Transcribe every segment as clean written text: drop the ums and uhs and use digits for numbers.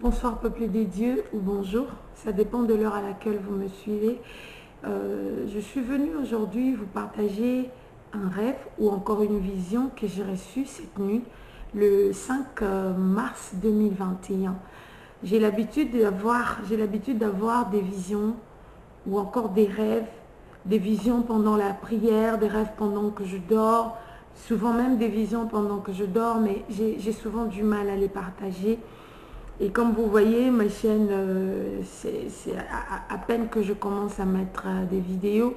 Bonsoir peuple des dieux ou bonjour, ça dépend de l'heure à laquelle vous me suivez. Je suis venue aujourd'hui vous partager un rêve ou encore une vision que j'ai reçue cette nuit, le 5 mars 2021. J'ai l'habitude d'avoir des visions ou encore des rêves, des visions pendant la prière, des rêves pendant que je dors, souvent même des visions pendant que je dors, mais j'ai souvent du mal à les partager. Et comme vous voyez, ma chaîne, c'est à peine que je commence à mettre des vidéos,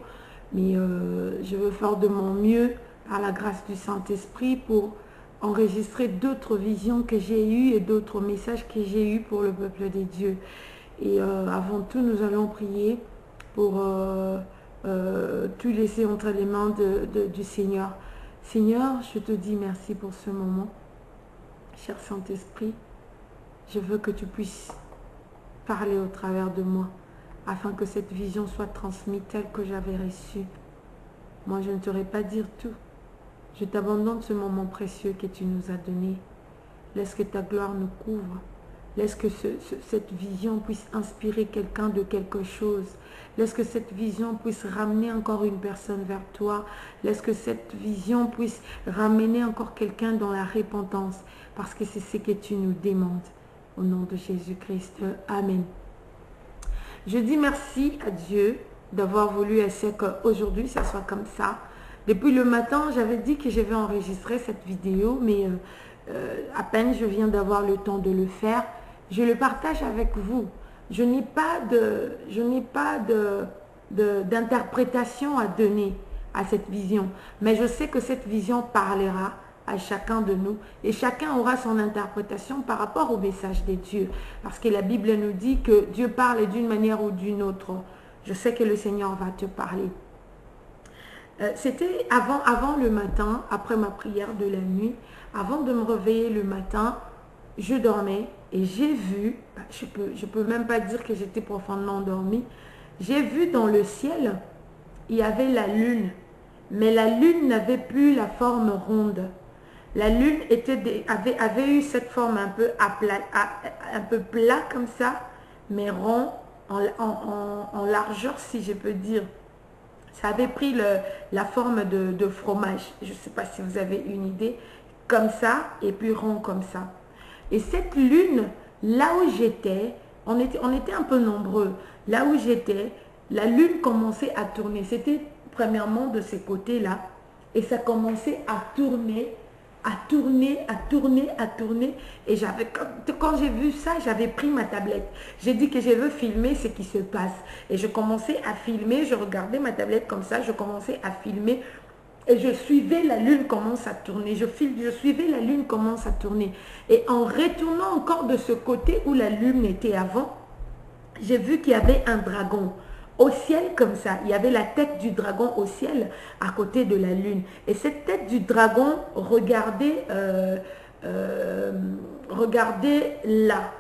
mais je veux faire de mon mieux par la grâce du Saint-Esprit pour enregistrer d'autres visions que j'ai eues et d'autres messages que j'ai eus pour le peuple des dieux. Et avant tout, nous allons prier pour tout laisser entre les mains du Seigneur. Seigneur, je te dis merci pour ce moment. Cher Saint-Esprit, je veux que tu puisses parler au travers de moi, afin que cette vision soit transmise telle que j'avais reçue. Moi, je ne saurais pas dire tout. Je t'abandonne ce moment précieux que tu nous as donné. Laisse que ta gloire nous couvre. Laisse que cette vision puisse inspirer quelqu'un de quelque chose. Laisse que cette vision puisse ramener encore une personne vers toi. Laisse que cette vision puisse ramener encore quelqu'un dans la repentance, parce que c'est ce que tu nous demandes. Au nom de Jésus-Christ, Amen. Je dis merci à Dieu d'avoir voulu essayer qu'aujourd'hui, ça soit comme ça. Depuis le matin, j'avais dit que je vais enregistrer cette vidéo, mais à peine je viens d'avoir le temps de le faire. Je le partage avec vous. Je n'ai pas d'interprétation à donner à cette vision, mais je sais que cette vision parlera à chacun de nous et chacun aura son interprétation par rapport au message de Dieu, parce que la Bible nous dit que Dieu parle d'une manière ou d'une autre. Je sais que le Seigneur va te parler. C'était avant le matin, après ma prière de la nuit, avant de me réveiller le matin, je dormais et j'ai vu, je peux même pas dire que j'étais profondément endormie, j'ai vu dans le ciel, il y avait la lune, mais la lune n'avait plus la forme ronde. La lune avait eu cette forme un peu plat comme ça, mais rond, en largeur si je peux dire. Ça avait pris la forme de fromage. Je ne sais pas si vous avez une idée. Comme ça et puis rond comme ça. Et cette lune, là où j'étais, on était un peu nombreux. Là où j'étais, la lune commençait à tourner. C'était premièrement de ces côtés-là. Et ça commençait à tourner. Et quand j'ai vu ça, j'avais pris ma tablette. J'ai dit que je veux filmer ce qui se passe. Et je commençais à filmer, je regardais ma tablette comme ça, je commençais à filmer. Et je suivais la lune commence à tourner. Je suivais la lune commence à tourner. Et en retournant encore de ce côté où la lune était avant, j'ai vu qu'il y avait un dragon. Au ciel comme ça, il y avait la tête du dragon au ciel à côté de la lune. Et cette tête du dragon regardait là.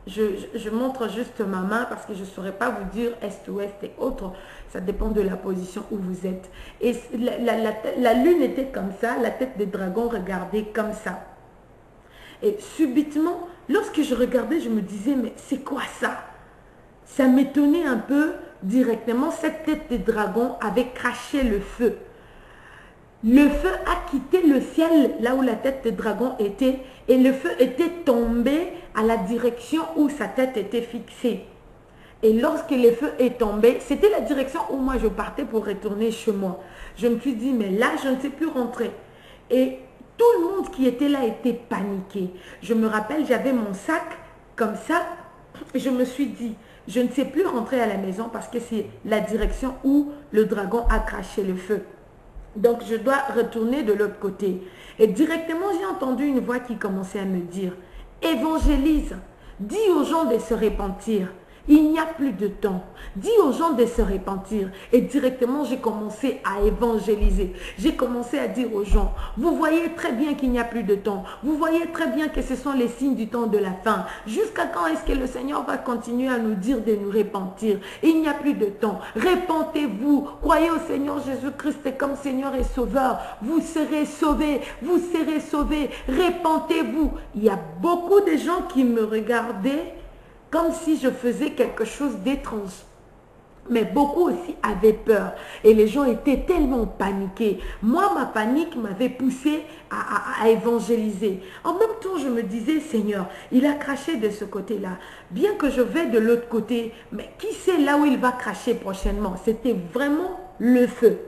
Je montre juste ma main parce que je ne saurais pas vous dire est, ouest et autres. Ça dépend de la position où vous êtes. Et la lune était comme ça, la tête du dragon regardait comme ça. Et subitement, lorsque je regardais, je me disais, mais c'est quoi ça? Ça m'étonnait un peu. Directement, cette tête de dragon avait craché le feu. Le feu a quitté le ciel, là où la tête de dragon était, et le feu était tombé à la direction où sa tête était fixée. Et lorsque le feu est tombé, c'était la direction où moi je partais pour retourner chez moi. Je me suis dit, mais là, je ne sais plus rentrer. Et tout le monde qui était là était paniqué. Je me rappelle, j'avais mon sac comme ça, et je me suis dit, je ne sais plus rentrer à la maison parce que c'est la direction où le dragon a craché le feu. Donc, je dois retourner de l'autre côté. Et directement, j'ai entendu une voix qui commençait à me dire, évangélise, dis aux gens de se repentir. Il n'y a plus de temps. Dis aux gens de se repentir. Et directement, j'ai commencé à évangéliser. J'ai commencé à dire aux gens, vous voyez très bien qu'il n'y a plus de temps. Vous voyez très bien que ce sont les signes du temps de la fin. Jusqu'à quand est-ce que le Seigneur va continuer à nous dire de nous repentir? Il n'y a plus de temps. Repentez-vous. Croyez au Seigneur Jésus-Christ comme Seigneur et Sauveur. Vous serez sauvés. Vous serez sauvés. Repentez-vous. Il y a beaucoup de gens qui me regardaient comme si je faisais quelque chose d'étrange. Mais beaucoup aussi avaient peur et les gens étaient tellement paniqués. Moi, ma panique m'avait poussé à évangéliser. En même temps, je me disais, Seigneur, il a craché de ce côté-là. Bien que je vais de l'autre côté, mais qui sait là où il va cracher prochainement? C'était vraiment le feu.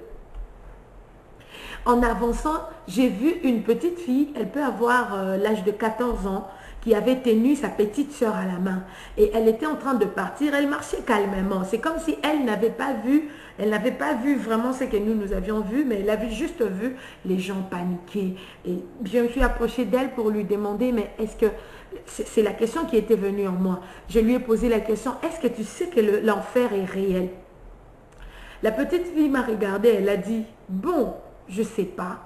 En avançant, j'ai vu une petite fille, elle peut avoir l'âge de 14 ans, qui avait tenu sa petite soeur à la main. Et elle était en train de partir, elle marchait calmement. C'est comme si elle n'avait pas vu vraiment ce que nous avions vu, mais elle avait juste vu les gens paniquer. Et je me suis approchée d'elle pour lui demander, mais est-ce que, c'est la question qui était venue en moi. Je lui ai posé la question, est-ce que tu sais que l'enfer est réel? La petite fille m'a regardée, elle a dit, bon, je ne sais pas.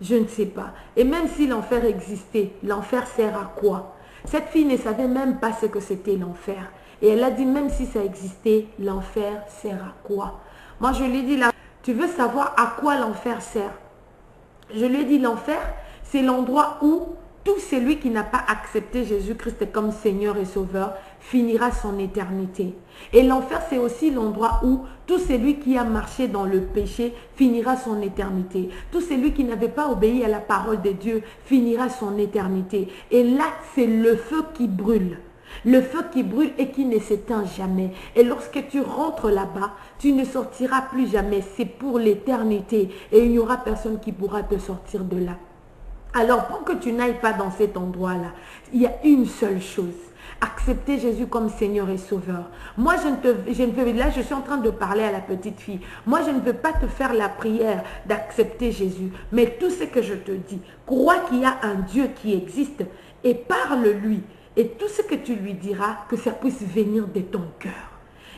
Je ne sais pas. Et même si l'enfer existait, l'enfer sert à quoi? Cette fille ne savait même pas ce que c'était l'enfer. Et elle a dit, même si ça existait, l'enfer sert à quoi? Moi, je lui ai dit, là, tu veux savoir à quoi l'enfer sert? Je lui ai dit, l'enfer, c'est l'endroit où tout celui qui n'a pas accepté Jésus-Christ comme Seigneur et Sauveur finira son éternité. Et l'enfer, c'est aussi l'endroit où tout celui qui a marché dans le péché finira son éternité. Tout celui qui n'avait pas obéi à la parole de Dieu finira son éternité. Et là, c'est le feu qui brûle. Le feu qui brûle et qui ne s'éteint jamais. Et lorsque tu rentres là-bas, tu ne sortiras plus jamais. C'est pour l'éternité. Et il n'y aura personne qui pourra te sortir de là. Alors, pour que tu n'ailles pas dans cet endroit-là, il y a une seule chose. Accepter Jésus comme Seigneur et Sauveur. Moi, là, je suis en train de parler à la petite fille. Moi, je ne veux pas te faire la prière d'accepter Jésus. Mais tout ce que je te dis, crois qu'il y a un Dieu qui existe et parle-lui. Et tout ce que tu lui diras, que ça puisse venir de ton cœur.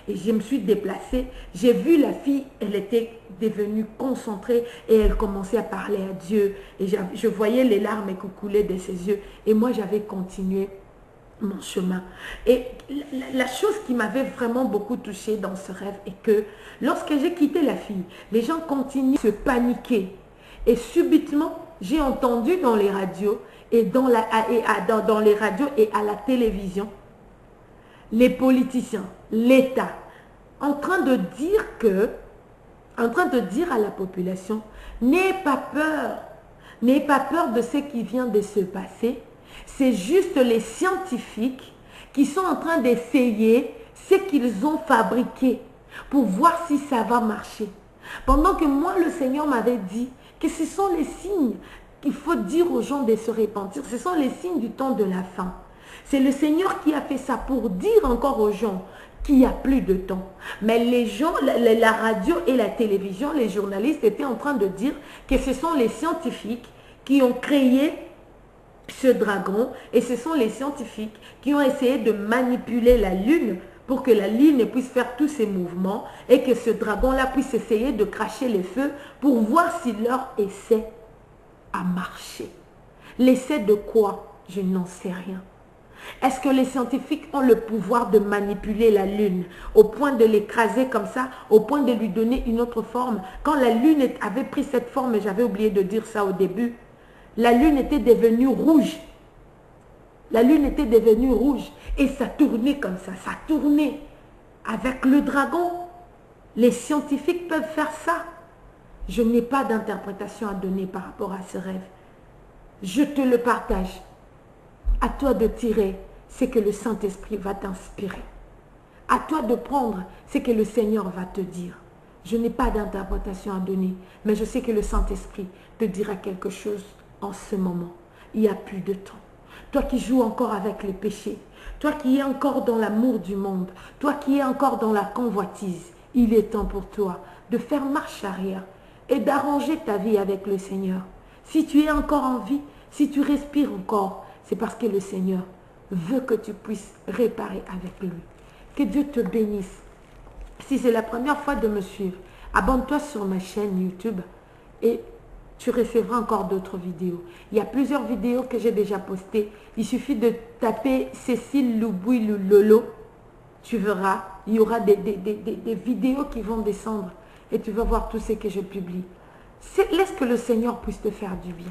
Et je me suis déplacée, j'ai vu la fille, elle était devenue concentrée et elle commençait à parler à Dieu. Et je voyais les larmes qui coulaient de ses yeux. Et moi, j'avais continué mon chemin. Et la chose qui m'avait vraiment beaucoup touchée dans ce rêve est que lorsque j'ai quitté la fille, les gens continuent à se paniquer. Et subitement, j'ai entendu dans les radios et dans les radios et à la télévision, les politiciens, l'État, en train de dire à la population, n'ayez pas peur de ce qui vient de se passer. C'est juste les scientifiques qui sont en train d'essayer ce qu'ils ont fabriqué pour voir si ça va marcher. Pendant que moi, le Seigneur m'avait dit que ce sont les signes qu'il faut dire aux gens de se repentir. Ce sont les signes du temps de la fin. C'est le Seigneur qui a fait ça pour dire encore aux gens qu'il n'y a plus de temps. Mais les gens, la radio et la télévision, les journalistes étaient en train de dire que ce sont les scientifiques qui ont créé ce dragon et ce sont les scientifiques qui ont essayé de manipuler la lune pour que la lune puisse faire tous ces mouvements et que ce dragon-là puisse essayer de cracher les feux pour voir si leur essai a marché. L'essai de quoi? Je n'en sais rien. Est-ce que les scientifiques ont le pouvoir de manipuler la lune au point de l'écraser comme ça, au point de lui donner une autre forme? Quand la lune avait pris cette forme, j'avais oublié de dire ça au début, la lune était devenue rouge. La lune était devenue rouge et ça tournait comme ça tournait. Avec le dragon, les scientifiques peuvent faire ça. Je n'ai pas d'interprétation à donner par rapport à ce rêve. Je te le partage. À toi de tirer ce que le Saint-Esprit va t'inspirer. À toi de prendre ce que le Seigneur va te dire. Je n'ai pas d'interprétation à donner, mais je sais que le Saint-Esprit te dira quelque chose en ce moment. Il n'y a plus de temps. Toi qui joues encore avec les péchés, toi qui es encore dans l'amour du monde, toi qui es encore dans la convoitise, il est temps pour toi de faire marche arrière et d'arranger ta vie avec le Seigneur. Si tu es encore en vie, si tu respires encore, c'est parce que le Seigneur veut que tu puisses réparer avec lui. Que Dieu te bénisse. Si c'est la première fois de me suivre, abonne-toi sur ma chaîne YouTube et tu recevras encore d'autres vidéos. Il y a plusieurs vidéos que j'ai déjà postées. Il suffit de taper Cécile Louboui Lolo. Tu verras, il y aura des vidéos qui vont descendre et tu vas voir tout ce que je publie. Laisse que le Seigneur puisse te faire du bien.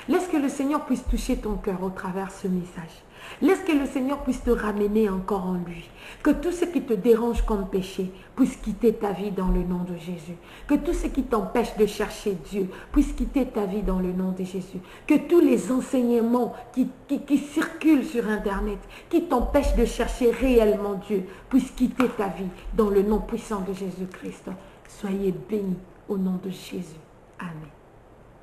Laisse que le Seigneur puisse toucher ton cœur au travers de ce message. Laisse que le Seigneur puisse te ramener encore en lui. Que tout ce qui te dérange comme péché puisse quitter ta vie dans le nom de Jésus. Que tout ce qui t'empêche de chercher Dieu puisse quitter ta vie dans le nom de Jésus. Que tous les enseignements qui circulent sur Internet, qui t'empêchent de chercher réellement Dieu, puissent quitter ta vie dans le nom puissant de Jésus-Christ. Soyez bénis au nom de Jésus. Amen.